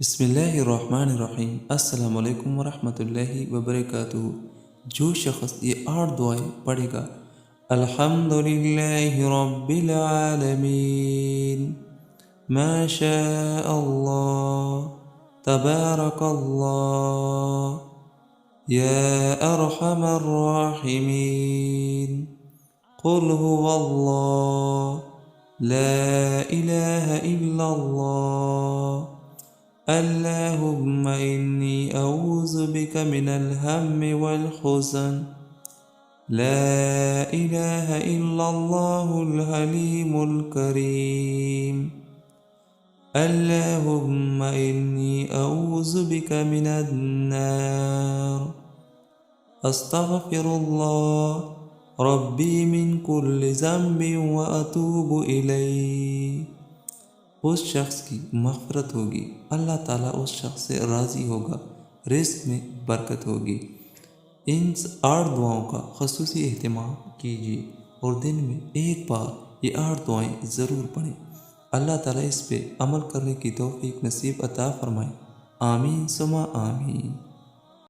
बिस्मिल्लाहिर्रहमानिर्रहीम। अस्सलाम वालेकुम वरहमतुल्लाहि वबरकातुहू। जो शख्स ये 8 दुआएं पढ़ेगा, अल्हम्दुलिल्लाहि रब्बिल आलमीन, माशा अल्लाह, तबारकल्लाह, या अरहमर राहिमीन, कुल हुवल्लाह, ला इलाहा इल्लल्लाह, अल्लाहुम्मा इन्नी अऊज़ु बिका मिनल हम्मि वल हुज़न, ला इलाहा इल्लल्लाहुल हलीमुल करीम, अल्लाहुम्मा इन्नी अऊज़ु बिका मिनन नार, अस्तग़फिरुल्लाह रब्बी मिन कुल्लि ज़ंबिन व अतूबु इलैह। उस शख्स की मग़फ़िरत होगी, अल्लाह ताला उस शख्स से राज़ी होगा, रिज़्क़ में बरकत होगी। इन 8 दुआओं का ख़ुसूसी एहतमाम कीजिए और दिन में एक बार ये 8 दुआएं ज़रूर पढ़ें। अल्लाह ताला इस पे अमल करने की तौफ़ीक़ नसीब अता फ़रमाए। आमीन सुमा आमीन।